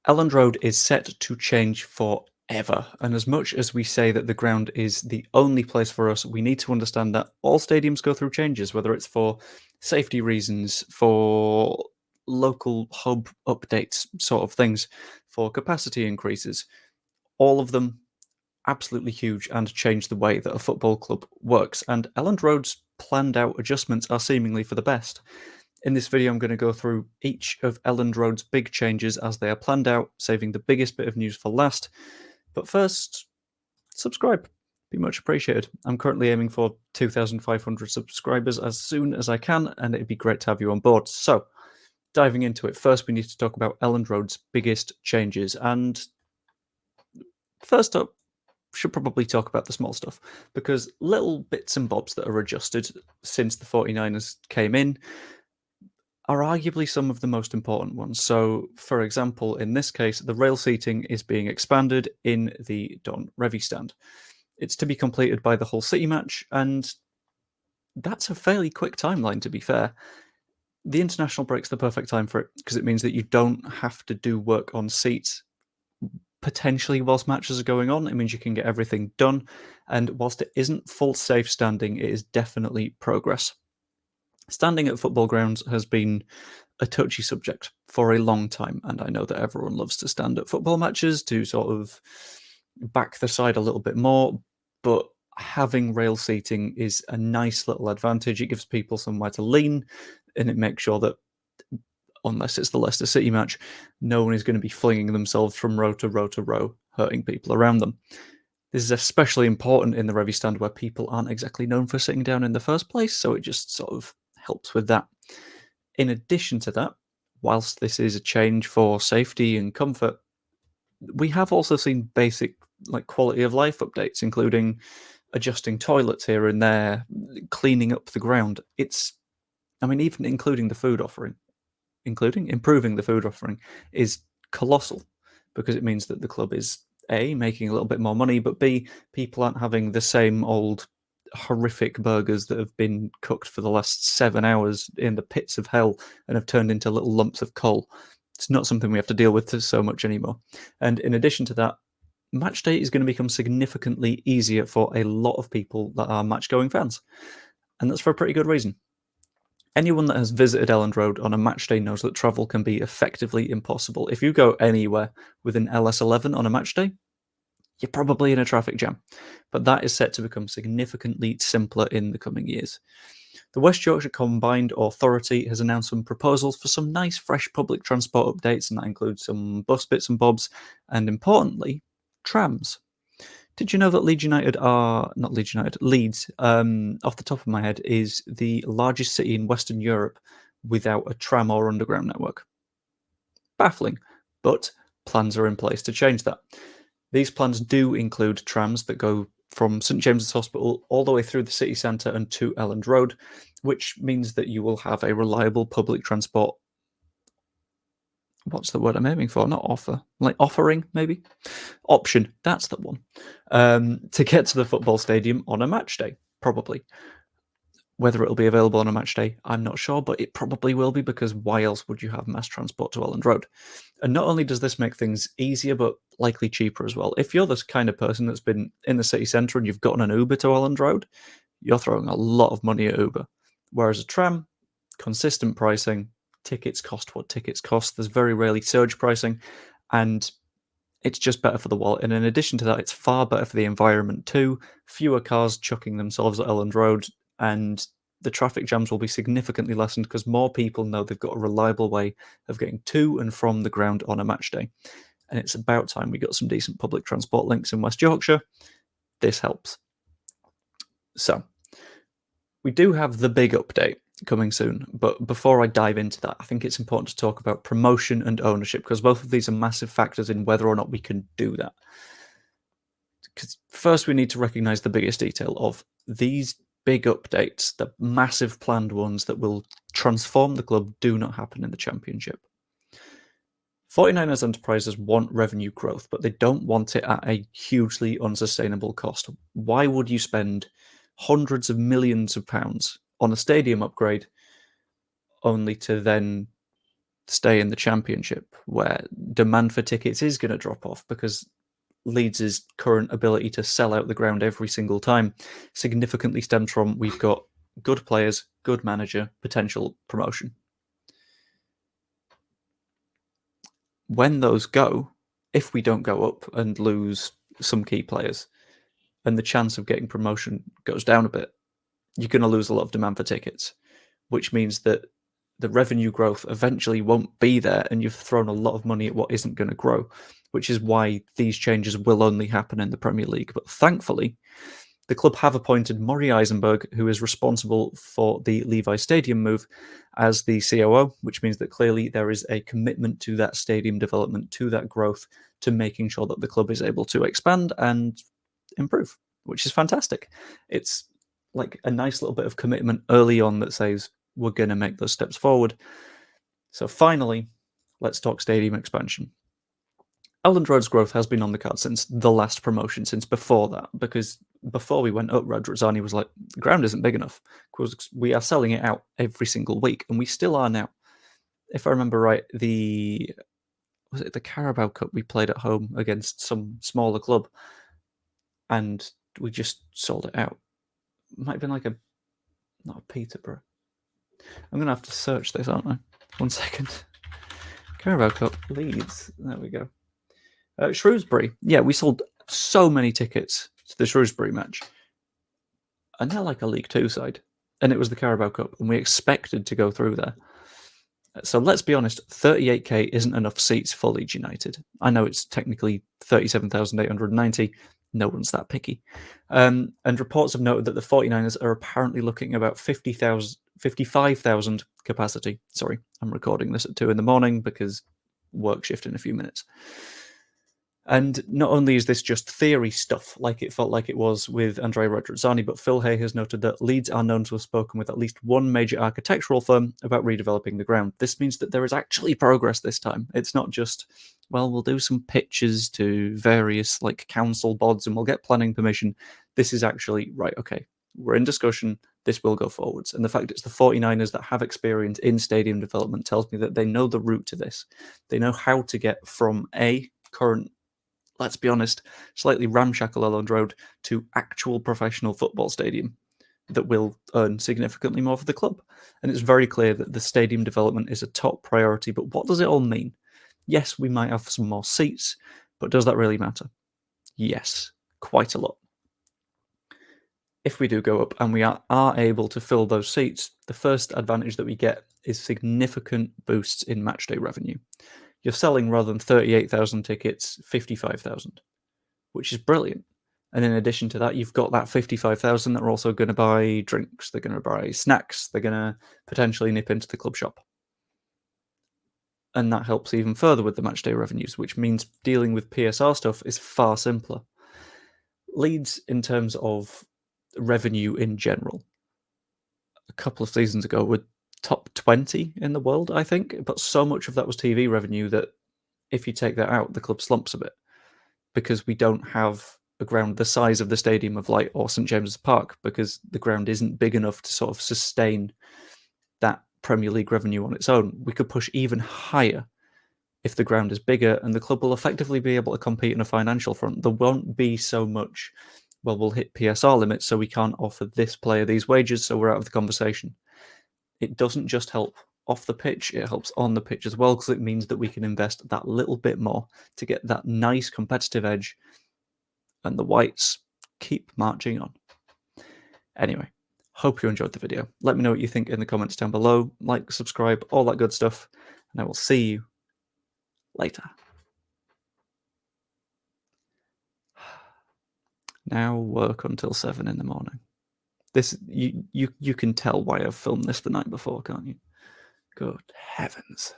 Elland Road is set to change forever, and as much as we say that the ground is the only place for us, we need to understand that all stadiums go through changes, whether it's for safety reasons, for local hub updates, sort of things, for capacity increases. All of them absolutely huge and change the way that a football club works, and Elland Road's planned out adjustments are seemingly for the best. In this video, I'm going to go through each of Elland Road's big changes as they are planned out, saving the biggest bit of news for last. But first, subscribe. Be much appreciated. I'm currently aiming for 2,500 subscribers as soon as I can, and it'd be great to have you on board. So, diving into it, first we need to talk about Elland Road's biggest changes. And first up, should probably talk about the small stuff, because little bits and bobs that are adjusted since the 49ers came in are arguably some of the most important ones. So, for example, in this case, the rail seating is being expanded in the Don Revy stand. It's to be completed by the Hull City match, and that's a fairly quick timeline, to be fair. The international break's the perfect time for it, because it means that you don't have to do work on seats potentially whilst matches are going on. It means you can get everything done, and whilst it isn't full safe standing, it is definitely progress. Standing at football grounds has been a touchy subject for a long time, and I know that everyone loves to stand at football matches to sort of back the side a little bit more, but having rail seating is a nice little advantage. It gives people somewhere to lean, and it makes sure that, unless it's the Leicester City match, no one is going to be flinging themselves from row to row to row, hurting people around them. This is especially important in the Revy stand where people aren't exactly known for sitting down in the first place, so it just sort of helps with that. In addition to that, whilst this is a change for safety and comfort, we have also seen basic quality of life updates, including adjusting toilets here and there, cleaning up the ground. Even including the food offering, improving the food offering is colossal, because it means that the club is A, making a little bit more money, but B, people aren't having the same old horrific burgers that have been cooked for the last 7 hours in the pits of hell and have turned into little lumps of coal. It's not something we have to deal with so much anymore. And in addition to that, match day is going to become significantly easier for a lot of people that are match-going fans. And that's for a pretty good reason. Anyone that has visited Elland Road on a match day knows that travel can be effectively impossible. If you go anywhere with an LS11 on a match day, you're probably in a traffic jam. But that is set to become significantly simpler in the coming years. The West Yorkshire Combined Authority has announced some proposals for some nice fresh public transport updates, and that includes some bus bits and bobs, and importantly, trams. Did you know that Leeds, off the top of my head, is the largest city in Western Europe without a tram or underground network? Baffling, but plans are in place to change that. These plans do include trams that go from St James's Hospital all the way through the city centre and to Elland Road, which means that you will have a reliable public transport. What's the word I'm aiming for? Not offer, offering, maybe? Option, that's the one. To get to the football stadium on a match day, probably. Whether it'll be available on a match day, I'm not sure, but it probably will be, because why else would you have mass transport to Elland Road? And not only does this make things easier, but likely cheaper as well. If you're this kind of person that's been in the city centre and you've gotten an Uber to Elland Road, you're throwing a lot of money at Uber. Whereas a tram, consistent pricing, tickets cost what tickets cost. There's very rarely surge pricing, and it's just better for the wallet. And in addition to that, it's far better for the environment too. Fewer cars chucking themselves at Elland Road, and the traffic jams will be significantly lessened because more people know they've got a reliable way of getting to and from the ground on a match day. And it's about time we got some decent public transport links in West Yorkshire. This helps. So, we do have the big update coming soon, but before I dive into that, I think it's important to talk about promotion and ownership, because both of these are massive factors in whether or not we can do that. Because first we need to recognise the biggest detail of these big updates, the massive planned ones that will transform the club, do not happen in the Championship. 49ers Enterprises want revenue growth, but they don't want it at a hugely unsustainable cost. Why would you spend hundreds of millions of pounds on a stadium upgrade only to then stay in the Championship, where demand for tickets is going to drop off because Leeds' current ability to sell out the ground every single time significantly stems from we've got good players, good manager, potential promotion. When those go, if we don't go up and lose some key players, and the chance of getting promotion goes down a bit, you're going to lose a lot of demand for tickets, which means that the revenue growth eventually won't be there, and you've thrown a lot of money at what isn't going to grow, which is why these changes will only happen in the Premier League. But thankfully, the club have appointed Murray Eisenberg, who is responsible for the Levi Stadium move, as the COO, which means that clearly there is a commitment to that stadium development, to that growth, to making sure that the club is able to expand and improve, which is fantastic. It's like a nice little bit of commitment early on that says we're going to make those steps forward. So finally, let's talk stadium expansion. Elland Road's growth has been on the card since the last promotion, since before that, because before we went up, Radrizzani was like, the ground isn't big enough, because we are selling it out every single week, and we still are now. If I remember right, was it the Carabao Cup we played at home against some smaller club, and we just sold it out. It might have been like not a Peterborough. I'm going to have to search this, aren't I? 1 second. Carabao Cup, Leeds. There we go. Shrewsbury. Yeah, we sold so many tickets to the Shrewsbury match. And they're like a League Two side. And it was the Carabao Cup, and we expected to go through there. So let's be honest, 38k isn't enough seats for Leeds United. I know it's technically 37,890. No one's that picky. And reports have noted that the 49ers are apparently looking about 55,000 capacity. Sorry, I'm recording this at 2 a.m. because work shift in a few minutes. And not only is this just theory stuff, like it felt like it was with Andrea Radrizzani, but Phil Hay has noted that Leeds are known to have spoken with at least one major architectural firm about redeveloping the ground. This means that there is actually progress this time. It's not just, well, we'll do some pitches to various like council boards and we'll get planning permission. This is actually, right, okay, we're in discussion, this will go forwards. And the fact it's the 49ers that have experience in stadium development tells me that they know the route to this. They know how to get from a current, let's be honest, slightly ramshackle Elland Road to actual professional football stadium that will earn significantly more for the club. And it's very clear that the stadium development is a top priority, but what does it all mean? Yes, we might have some more seats, but does that really matter? Yes, quite a lot. If we do go up and we are able to fill those seats, the first advantage that we get is significant boosts in matchday revenue. You're selling, rather than 38,000 tickets, 55,000, which is brilliant. And in addition to that, you've got that 55,000 that are also going to buy drinks, they're going to buy snacks, they're going to potentially nip into the club shop. And that helps even further with the matchday revenues, which means dealing with PSR stuff is far simpler. Leeds, in terms of revenue in general, a couple of seasons ago were top 20 in the world, I think, but so much of that was TV revenue that if you take that out, the club slumps a bit because we don't have a ground the size of the Stadium of Light or St James's Park, because the ground isn't big enough to sort of sustain that Premier League revenue on its own. We could push even higher if the ground is bigger, and the club will effectively be able to compete on a financial front. There won't be so much, well, we'll hit PSR limits, so we can't offer this player these wages, so we're out of the conversation. It doesn't just help off the pitch, it helps on the pitch as well, because it means that we can invest that little bit more to get that nice competitive edge, and the Whites keep marching on. Anyway, hope you enjoyed the video. Let me know what you think in the comments down below. Like, subscribe, all that good stuff, and I will see you later. Now work until 7 in the morning. This you can tell why I've filmed this the night before, can't you? Good heavens.